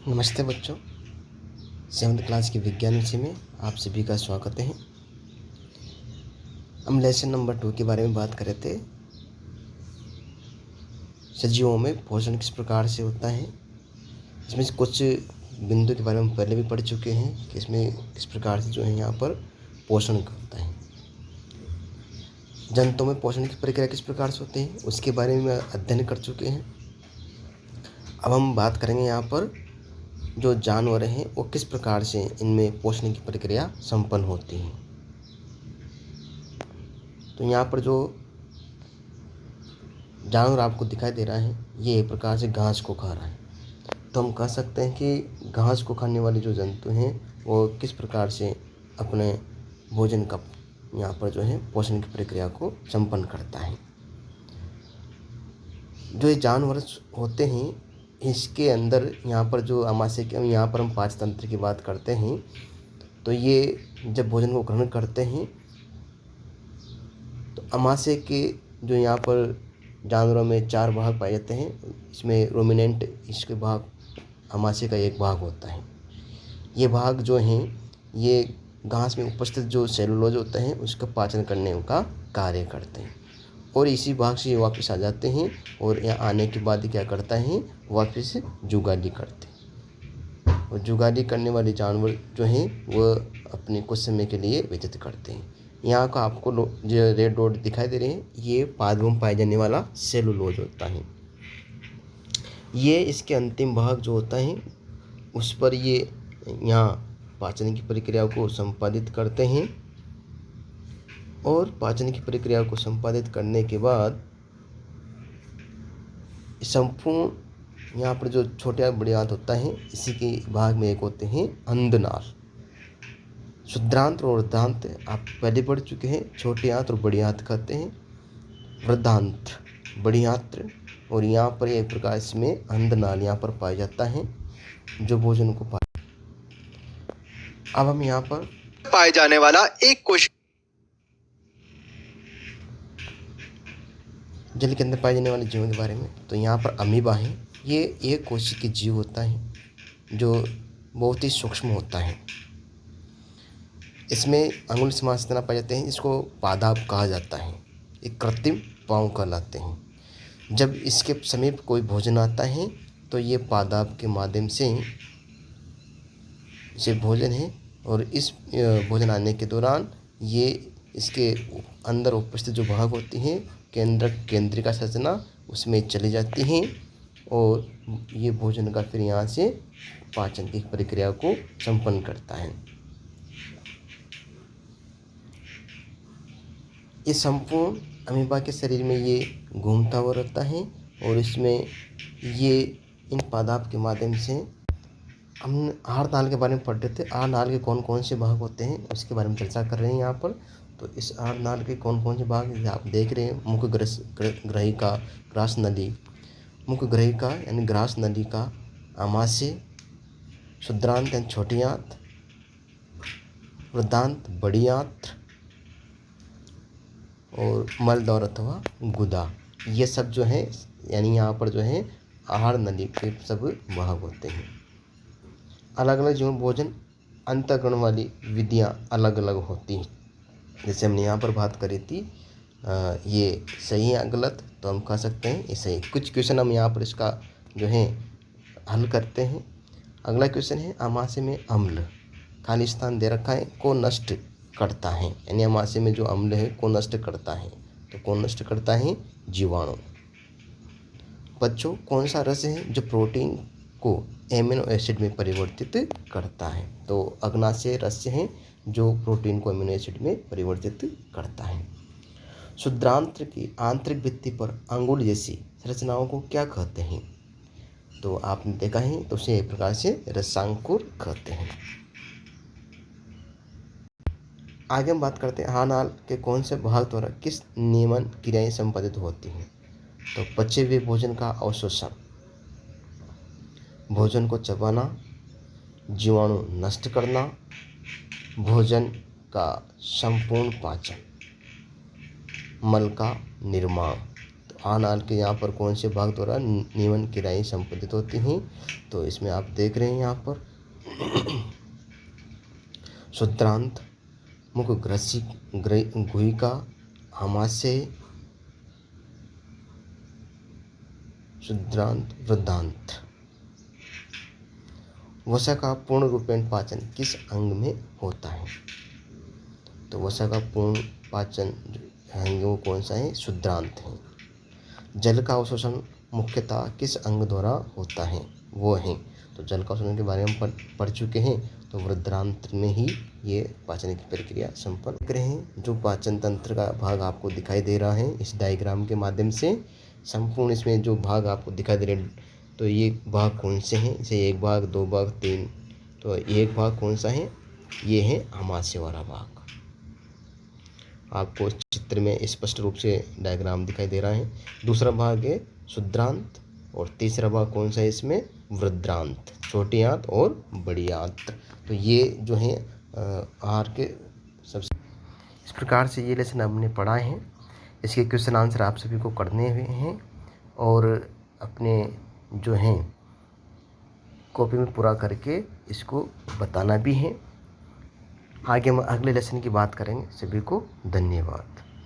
नमस्ते बच्चों, 7th class की विज्ञान विषय में आप सभी का स्वागत है। हम लेसन नंबर 2 के बारे में बात कर रहे थे। सजीवों में पोषण किस प्रकार से होता है। इसमें से कुछ बिंदु के बारे में पहले भी पढ़ चुके हैं कि इसमें किस प्रकार से जो है यहाँ पर पोषण होता है। जंतुओं में पोषण की प्रक्रिया किस प्रकार से होती है उसके बारे में अध्ययन कर चुके हैं। अब हम बात करेंगे यहाँ पर जो जानवर हैं वो किस प्रकार से इनमें पोषण की प्रक्रिया संपन्न होती है। तो यहाँ पर जो जानवर आपको दिखाई दे रहा है ये एक प्रकार से घास को खा रहा है। तो हम कह सकते हैं कि घास को खाने वाले जो जंतु हैं वो किस प्रकार से अपने भोजन का यहाँ पर जो है पोषण की प्रक्रिया को संपन्न करता है। जो ये जानवर होते हैं इसके अंदर यहाँ पर जो आमाशय के यहाँ पर हम पाचन तंत्र की बात करते हैं तो ये जब भोजन को ग्रहण करते हैं तो आमाशय के जो यहाँ पर जानवरों में 4 भाग पाए जाते हैं। इसमें रोमिनेंट इसके भाग आमाशय का एक भाग होता है। ये भाग जो हैं ये घास में उपस्थित जो सेलुलोज होता है उसका पाचन करने का कार्य करते हैं और इसी भाग से ये वापस आ जाते हैं और यहाँ आने के बाद क्या करता है वापस जुगाली करते हैं। और जुगाली करने वाले जानवर जो हैं वह अपने कुछ समय के लिए व्यतीत करते हैं। यहाँ का आपको जो रेड डॉट दिखाई दे रहे हैं ये पादपों में पाए जाने वाला सेलुलोज होता है। ये इसके अंतिम भाग जो होता है उस पर ये यहाँ पाचन की प्रक्रिया को संपादित करते हैं और पाचन की प्रक्रिया को संपादित करने के बाद संपूर्ण यहाँ पर जो छोटे बड़े आंत होता है इसी के भाग में एक होते हैं अंधनाल। शुद्रांत्र और वृद्धांत आप पहले पढ़ चुके हैं। छोटे आंत और बड़ी आंत कहते हैं वृद्धांत्र बड़ी आंत्र और यहाँ पर एक प्रकार इसमें अंधनाल यहाँ पर पाया जाता है जो भोजन को पाए। अब हम यहाँ पर पाए जाने वाला एक कोशिका जल के अंदर पाए जाने वाले जीवों के बारे में। तो यहाँ पर अमीबा है। ये एक कोशिकीय जीव होता है जो बहुत ही सूक्ष्म होता है। इसमें अंगुली समान स्नायु पाए जाते हैं। इसको पादाप कहा जाता है। एक कृत्रिम पाँव कहलाते हैं। जब इसके समीप कोई भोजन आता है तो ये पादाप के माध्यम से इसे भोजन है और इस भोजन आने के दौरान ये इसके अंदर उपस्थित जो भाग होती हैं केंद्रिका संरचना उसमें चली जाती हैं और ये भोजन का फिर यहाँ से पाचन की प्रक्रिया को संपन्न करता है। ये संपूर्ण अमीबा के शरीर में ये घूमता हुआ रहता है और इसमें ये इन पादाप के माध्यम से हम आहार नाल के बारे में पढ़ रहे थे। आहार नाल के कौन कौन से भाग होते हैं उसके बारे में चर्चा कर रहे हैं यहाँ पर। तो इस आहार नाल के कौन कौन से भाग आप देख रहे हैं। मुख्य ग्रहिका ग्रास नली, मुख्य ग्रहिका यानी ग्रास नली का, आमाशय, शुद्रांत यानी छोटी आंत, वृद्धांत बड़ी आंत और मलद्वार अथवा गुदा, ये सब जो है यानी यहाँ पर जो है आहार नली के सब भाग होते हैं। अलग अलग जो भोजन अंतःकरण वाली विधियाँ अलग अलग होती हैं। जैसे हमने यहाँ पर बात करी थी ये सही है गलत, तो हम कह सकते हैं ये सही। कुछ क्वेश्चन हम यहाँ पर इसका जो है हल करते हैं। अगला क्वेश्चन है आमाशय में अम्ल, खाली स्थान दे रखा है, को नष्ट करता है यानी आमाशय में जो अम्ल है को नष्ट करता है। तो कौन नष्ट करता है? जीवाणु। बच्चों कौन सा रस है जो प्रोटीन को एमिनो एसिड में परिवर्तित करता है? तो अग्नाशय रस है जो प्रोटीन को एमिनो एसिड में परिवर्तित करता है। शुद्रांत्र की आंतरिक भित्ति पर अंगुल जैसी संरचनाओं को क्या कहते हैं? तो आपने देखा है तो उसे एक प्रकार से रसांकुर कहते हैं। आगे हम बात करते हैं आहार नाल के कौन से भाग द्वारा किस नियमन क्रियाएं संपादित होती हैं। तो पचे हुए भोजन का अवशोषण, भोजन को चबाना, जीवाणु नष्ट करना, भोजन का संपूर्ण पाचन, मल का निर्माण। तो आनाल के यहाँ पर कौन से भाग द्वारा नियमन क्रियाएं संपादित होती हैं? तो इसमें आप देख रहे हैं यहाँ पर शुद्रांत, मुख गुहिका, आमाशय, शुद्रांत, वृद्धांत। वसा का पूर्ण रूपेण पाचन किस अंग में होता है? तो वसा का पूर्ण पाचन अंग वो कौन सा है? शुद्रांत है। जल का अवशोषण मुख्यतः किस अंग द्वारा होता है? वो है, तो जल का अवशोषण के बारे में पढ़ चुके हैं, तो वृद्धांत में ही ये पाचन की प्रक्रिया संपन्न कर रहे हैं। जो पाचन तंत्र का भाग आपको दिखाई दे रहा है इस डायग्राम के माध्यम से, संपूर्ण इसमें जो भाग आपको दिखाई दे रहे हैं, तो ये भाग कौन से हैं? जैसे 1 भाग, 2 भाग, 3, तो एक भाग कौन सा है? ये है आमाशय वाला भाग। आपको चित्र में स्पष्ट रूप से डायग्राम दिखाई दे रहा है। दूसरा भाग है शुद्रांत और तीसरा भाग कौन सा है इसमें? वृद्धांत, छोटी आंत और बड़ी आंत। तो ये जो है आहार के सबसे इस प्रकार से ये लेसन हमने पढ़ा है। इसके क्वेश्चन आंसर आप सभी को करने हुए हैं और अपने जो हैं कॉपी में पूरा करके इसको बताना भी है। आगे हम अगले लेसन की बात करेंगे। सभी को धन्यवाद।